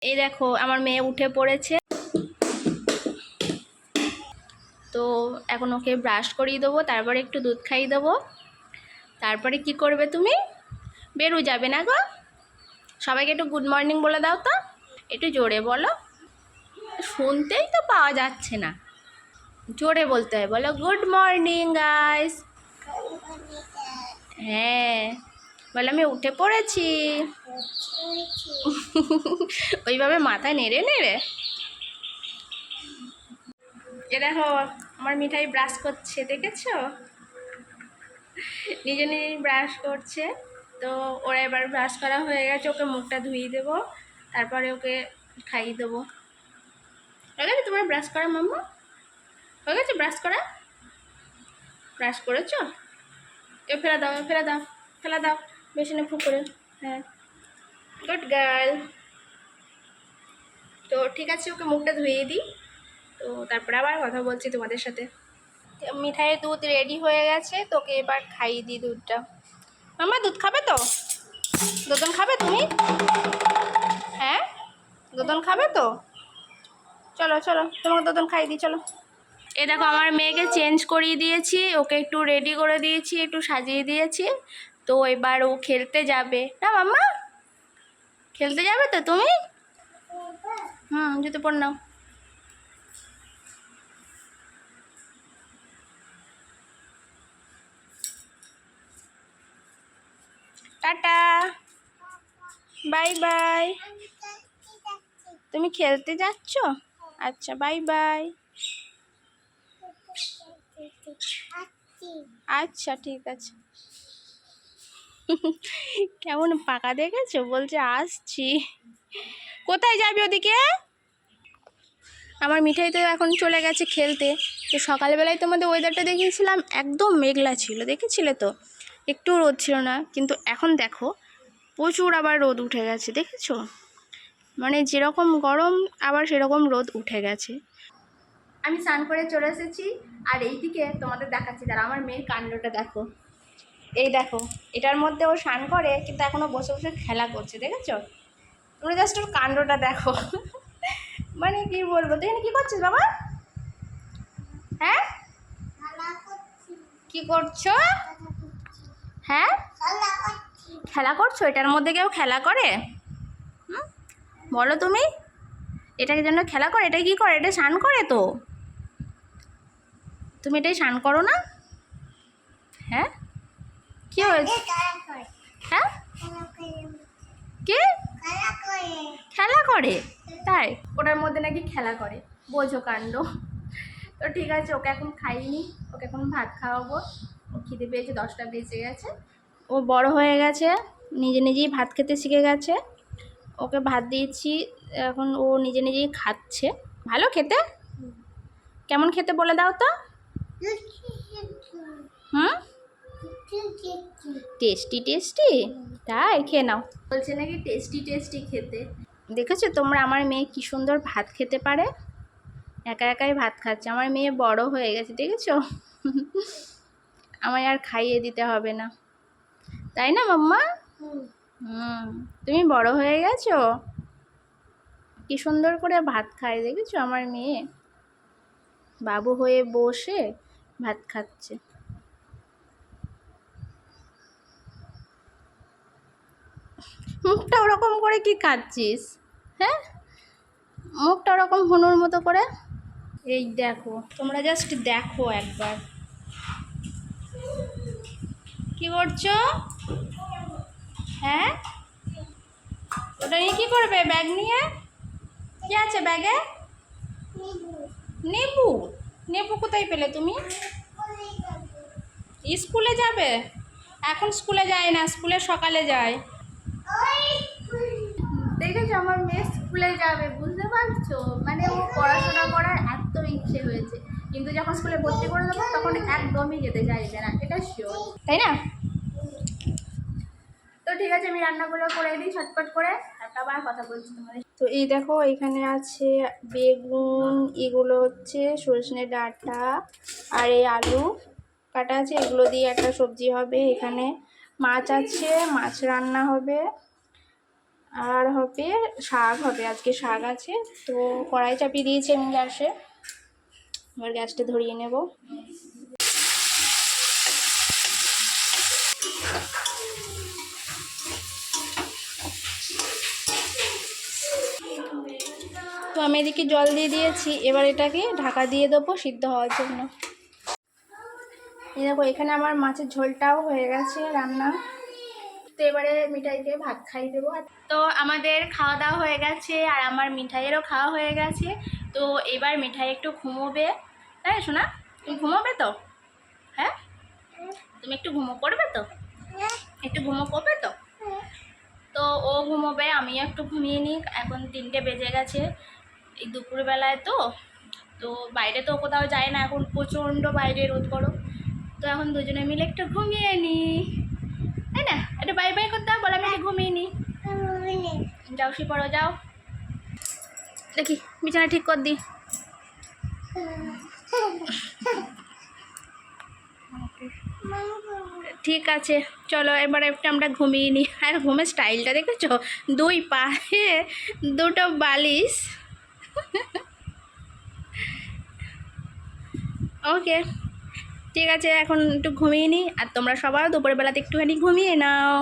এই দেখো আমার মেয়ে উঠে পড়েছে, তো এখন ওকে ব্রাশ করিয়ে দেবো, তারপরে একটু দুধ খাইয়ে দেবো। তারপরে কি করবে তুমি? বেরো যাবে না গো? সবাইকে একটু গুড মর্নিং বলে দাও তো, একটু জোরে বলো, শুনতেই তো পাওয়া যাচ্ছে না, জোরে বলতে হয়, বলো গুড মর্নিং গাইস। হ্যাঁ বলো আমি উঠে পড়েছি। ওইভাবে মাথা নেড়ে নেড়ে। এ দেখো আমার মিঠাই ব্রাশ করছে, দেখেছো? নিজে নিজেই ব্রাশ করছে। তো ওরা এবার ব্রাশ করা হয়ে গেছে, ওকে মুখটা ধুইয়ে দেবো, তারপরে ওকে খাইয়ে দেবো। হয়ে গেছে তোমার ব্রাশ করা মাম্মা? হয়ে গেছে ব্রাশ করা? ব্রাশ করেছো? এ ফেলে দাও, ফেলে দাও, ফেলে দাও বেসিনে ফুক করে। হ্যাঁ গুড গার্ল। তো ঠিক আছে, ওকে মুখটা ধুইয়ে দিই, তো তারপরে আবার কথা বলছি তোমাদের সাথে। মিঠাইয়ের দুধ রেডি হয়ে গেছে, তোকে এবার খাইয়ে দিই দুধটা। মাম্মা দুধ খাবে তো? দুধন খাবে তুমি? হ্যাঁ দুধন খাবে তো? চলো চলো তোমাকে দুধন খাইয়ে দিই, চলো। এ দেখো আমার মেয়েকে চেঞ্জ করিয়ে দিয়েছি, ওকে একটু রেডি করে দিয়েছি, একটু সাজিয়ে দিয়েছি। তো এবার ও খেলতে যাবে না মাম্মা? খেলতে যাবে তো তুমি? জুতো পর নাও। Tata bye bye. তুমি খেলতে যাচ্ছ? আচ্ছা বাই বাই। আচ্ছা ঠিক আছে। কেমন পাকা দেখেছো, বলছে আসছি। কোথায় যাবি ওদিকে? আমার মিঠাই তো এখন চলে গেছে খেলতে। তো সকালবেলায় তোমাদের ওয়েদারটা দেখিয়েছিলাম, একদম মেঘলা ছিল, দেখেছিলে তো? একটু রোদ ছিল না, কিন্তু এখন দেখো প্রচুর আবার রোদ উঠে গেছে, দেখেছো? মানে যেরকম গরম আবার সেরকম রোদ উঠে গেছে। আমি স্নান করে চলে এসেছি, আর এইদিকে তোমাদের দেখাচ্ছি, তারা আমার মেয়ের কাণ্ডটা দেখো। এই দেখো এটার মধ্যে ও স্নান করে, কিন্তু এখনও বসে বসে খেলা করছে, দেখেছো? তোমরা জাস্ট ওর কাণ্ডটা দেখো। মানে কি বলবো, তুই এখানে কি করছিস বাবা? হ্যাঁ কি করছো? হ্যাঁ খেলা করছো? এটার মধ্যে কেউ খেলা করে? বলো তুমি, এটাকে জন্য খেলা করে? এটা কি করে? এটা স্নান করে তো? তুমি এটাই স্নান করো না? হ্যাঁ কি হয়েছে? হ্যাঁ কে খেলা করে? তাই ওটার মধ্যে নাকি খেলা করে, বোঝো কাণ্ড। তো ঠিক আছে, ওকে এখন খাইনি, ওকে এখন ভাত খাওয়াবো। ও খিদে পেয়েছে, 10টা বেজে গেছে, ও বড় হয়ে গেছে, নিজে নিজেই ভাত খেতে শিখে গেছে। ওকে ভাত দিয়েছি, এখন ও নিজে নিজেই খাচ্ছে। ভালো খেতে? কেমন খেতে বলে দাও তো। Tasty tasty? তাই খেয়ে নাও। বলছে নাকি টেস্টি টেস্টি খেতে। দেখেছো তোমরা আমার মেয়ে কি সুন্দর ভাত খেতে পারে, একা একাই ভাত খাচ্ছে। আমার মেয়ে বড় হয়ে গেছে, দেখেছো? আমায় আর খাইয়ে দিতে হবে না, তাই না মাম্মা? তুমি বড় হয়ে গেছো, কি সুন্দর করে ভাত খায়, দেখেছো আমার মেয়ে? বাবু হয়ে বসে ভাত খাচ্ছে। মুখটা ওরকম করে কি খাচ্ছিস? হ্যাঁ মুখটা ওরকম হনুর মতো করে। এই দেখো তোমরা জাস্ট দেখো একবার, কি করছো? হ্যাঁ ওটা নিয়ে কী করবে? ব্যাগ নিয়ে কি আছে ব্যাগে? নেবু? নেবু কোথায় পেলে তুমি? স্কুলে যাবে? এখন স্কুলে যায় না, স্কুলে সকালে যায়। দেখেছো আমার মেয়ে স্কুলে যাবে, বুঝতে পারছো? মানে ও পড়াশোনা করার এত ইচ্ছে হয়েছে, কিন্তু যখন স্কুলে ভর্তি করে দেবো তখন একদমই যেতে চাইবে না, এটা শিওর, তাই না? তো ঠিক আছে, আমি রান্নাগুলো করে দিই ঝটপট করে, তারপর আবার কথা বলছি তোমাদের। তো এই দেখো এখানে আছে বেগুন, এগুলো হচ্ছে সজনে ডাঁটা, আর এই আলু কাটা আছে, এগুলো দিয়ে একটা সবজি হবে। এখানে মাছ আছে, মাছ রান্না হবে। আর হবে শাক, হবে আজকে শাক আছে। তো কড়াই চাপিয়ে দিয়েছি আমি গ্যাসে, এবার গ্যাসটা ধরিয়ে নেব। তো আমি এদিকে জল দিয়ে দিয়েছি, এবার এটাকে ঢাকা দিয়ে দেবো সিদ্ধ হওয়ার জন্য। এই দেখো এখানে আমার মাছের ঝোলটাও হয়ে গেছে রান্না। তো এবারে মিঠাইকে ভাত খাইয়ে দেবো। তো আমাদের খাওয়া দাওয়া হয়ে গেছে, আর আমার মিঠাইয়েরও খাওয়া হয়ে গেছে। তো এবার মিঠাই একটু ঘুমোবে, তাই শোনা? তুমি ঘুমোবে তো? হ্যাঁ, তুমি একটু ঘুমো করবে তো? একটু ঘুমো করবে তো? তো ও ঘুমোবে, আমিও একটু ঘুমিয়ে নিই। এখন 3টে বেজে গেছে, এই দুপুরবেলায় তো। তো বাইরে তো কোথাও যায় না এখন, প্রচণ্ড বাইরে রোদ গরম। তো এখন দুজনে মিলে একটু ঘুমিয়ে নিই, তাই না? একটু বাই বাই করতে হবে, বলে আমি একটু ঘুমিয়ে নিই। যাও শুয়ে পড়ো, যাও। দেখি বিছানা ঠিক কর দি। ঠিক আছে, চলো এবার একটু আমরা ঘুমিয়ে নিই। আর ঘুমের স্টাইলটা দেখেছো? 2 পায়ে 2টো বালিশ। ওকে, ঠিক আছে, এখন একটু ঘুমিয়ে নিই। আর তোমরা সবাই দুপুরবেলাতে একটুখানি ঘুমিয়ে নাও।